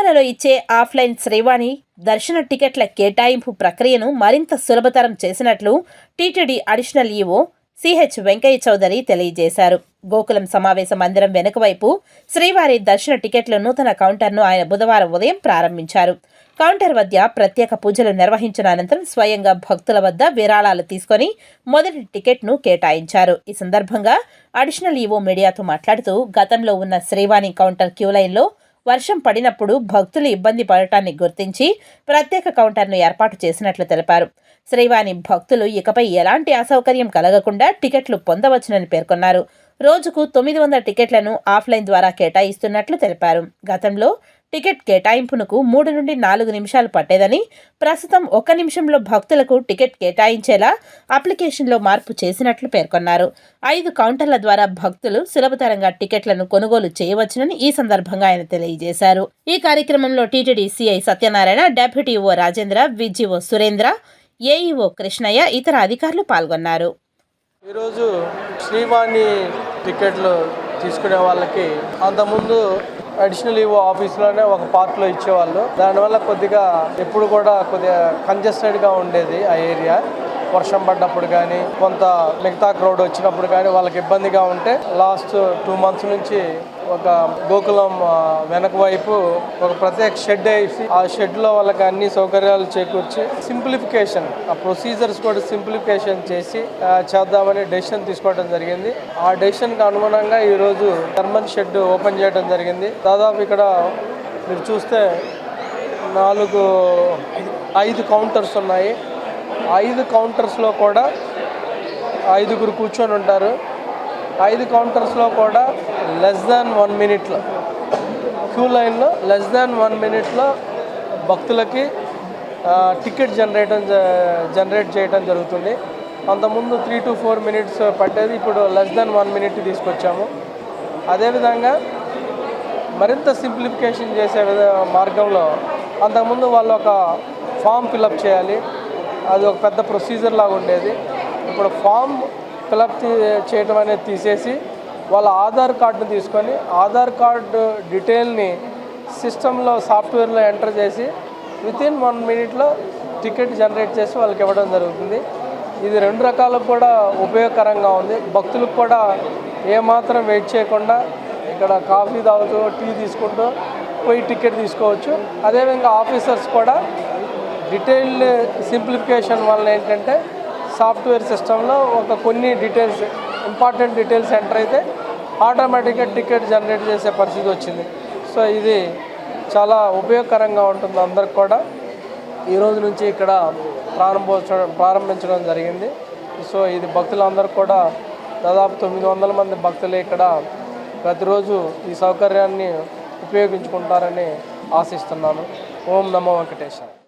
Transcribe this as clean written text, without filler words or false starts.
తిరుమలలో ఇచ్చే ఆఫ్లైన్ శ్రీవాణి దర్శన టికెట్ల కేటాయింపు ప్రక్రియను మరింత సులభతరం చేసినట్లు టీటీడీ అడిషనల్ ఈవో సిహెచ్ వెంకయ్య చౌదరి తెలియజేశారు. గోకులం సమావేశ మందిరం వెనుకవైపు శ్రీవారి దర్శన టికెట్ల నూతన కౌంటర్ను ఆయన బుధవారం ఉదయం ప్రారంభించారు. కౌంటర్ వద్ద ప్రత్యేక పూజలు నిర్వహించిన అనంతరం స్వయంగా భక్తుల వద్ద విరాళాలు తీసుకుని మొదటి టికెట్ను కేటాయించారు. ఈ సందర్భంగా అడిషనల్ ఈవో మీడియాతో మాట్లాడుతూ గతంలో ఉన్న శ్రీవాణి కౌంటర్ క్యూ లైన్లో వర్షం పడినప్పుడు భక్తులు ఇబ్బంది పడటాన్ని గుర్తించి ప్రత్యేక కౌంటర్ను ఏర్పాటు చేసినట్లు తెలిపారు. శ్రీవాణి భక్తులు ఇకపై ఎలాంటి అసౌకర్యం కలగకుండా టికెట్లు పొందవచ్చునని పేర్కొన్నారు. రోజుకు 900 టికెట్లను ఆఫ్లైన్ ద్వారా కేటాయిస్తున్నట్లు తెలిపారు. గతంలో టికెట్ కేటాయింపునకు 3 నుండి 4 నిమిషాలు పట్టేదని, ప్రస్తుతం 1 నిమిషంలో భక్తులకు టికెట్ కేటాయించేలా అప్లికేషన్లో మార్పు చేసినట్లు పేర్కొన్నారు. 5 కౌంటర్ల ద్వారా భక్తులు సులభతరంగా టికెట్లను కొనుగోలు చేయవచ్చునని ఈ సందర్భంగా ఆయన తెలియజేశారు. ఈ కార్యక్రమంలో TTD CI Satyanarayana, deputy EO Rajendra, VGO Surendra, AEO Krishnaiah, ఇతర అధికారులు పాల్గొన్నారు. ఈరోజు శ్రీవాణి టికెట్లు తీసుకునే వాళ్ళకి అంతకుముందు అడిషనల్ ఈవో ఆఫీస్లోనే ఒక పార్ట్లో ఇచ్చేవాళ్ళు. దానివల్ల కొద్దిగా ఎప్పుడు కూడా కొద్దిగా కంజెస్టెడ్గా ఉండేది ఆ ఏరియా. వర్షం పడ్డప్పుడు కానీ కొంత మిగతా క్రౌడ్ వచ్చినప్పుడు కానీ వాళ్ళకి ఇబ్బందిగా ఉంటే లాస్ట్ 2 months నుంచి ఒక గోకులం వెనక వైపు ఒక ప్రత్యేక షెడ్ వేసి ఆ షెడ్లో వాళ్ళకి అన్ని సౌకర్యాలు చేకూర్చి సింప్లిఫికేషన్, ఆ ప్రొసీజర్స్ కూడా సింప్లిఫికేషన్ చేసి చేద్దామని డెసిషన్ తీసుకోవడం జరిగింది. ఆ డెసిషన్కి అనుగుణంగా ఈరోజు థర్మల్ షెడ్ ఓపెన్ చేయడం జరిగింది. దాదాపు ఇక్కడ మీరు చూస్తే 5 కౌంటర్స్ ఉన్నాయి. 5 కౌంటర్స్లో కూడా 5గురు కూర్చొని ఉంటారు. 5 కౌంటర్స్లో కూడా లెస్ దాన్ 1 minute క్యూ లైన్లో లెస్ దాన్ 1 minute భక్తులకి టికెట్ జనరేట్ చేయడం జరుగుతుంది. అంతకుముందు 3 to 4 minutes పట్టేది, ఇప్పుడు లెస్ దాన్ 1 minute తీసుకొచ్చాము. అదేవిధంగా మరింత సింప్లిఫికేషన్ చేసే మార్గంలో అంతకుముందు వాళ్ళు ఒక ఫామ్ ఫిలప్ చేయాలి. అది ఒక పెద్ద ప్రొసీజర్ లాగా ఉండేది. ఇప్పుడు ఫామ్ ఫిలప్ చేయడం అనేది తీసేసి వాళ్ళ ఆధార్ కార్డును తీసుకొని ఆధార్ కార్డు డీటెయిల్ని సిస్టంలో సాఫ్ట్వేర్లో ఎంటర్ చేసి వితిన్ 1 minute టికెట్ జనరేట్ చేసి వాళ్ళకి ఇవ్వడం జరుగుతుంది. ఇది 2 రకాలకు కూడా ఉపయోగకరంగా ఉంది. భక్తులకు కూడా ఏమాత్రం వెయిట్ చేయకుండా ఇక్కడ కాఫీ తాగుతూ టీ తీసుకుంటూ పోయి టికెట్ తీసుకోవచ్చు. అదేవిధంగా ఆఫీసర్స్ కూడా డీటెయిల్డ్ సింప్లిఫికేషన్ వల్ల ఏంటంటే సాఫ్ట్వేర్ సిస్టంలో కొన్ని డీటెయిల్స్, ఇంపార్టెంట్ డీటెయిల్స్ ఎంటర్ అయితే ఆటోమేటిక్గా టికెట్ జనరేట్ చేసే పరిస్థితి వచ్చింది. సో ఇది చాలా ఉపయోగకరంగా ఉంటుంది అందరికి కూడా. ఈరోజు నుంచి ఇక్కడ ప్రారంభించడం జరిగింది. సో ఇది భక్తులందరూ కూడా దాదాపు 900 మంది భక్తులు ఇక్కడ ప్రతిరోజు ఈ సౌకర్యాన్ని ఉపయోగించుకుంటారని ఆశిస్తున్నాను. ఓం నమో వెంకటేశ్వర.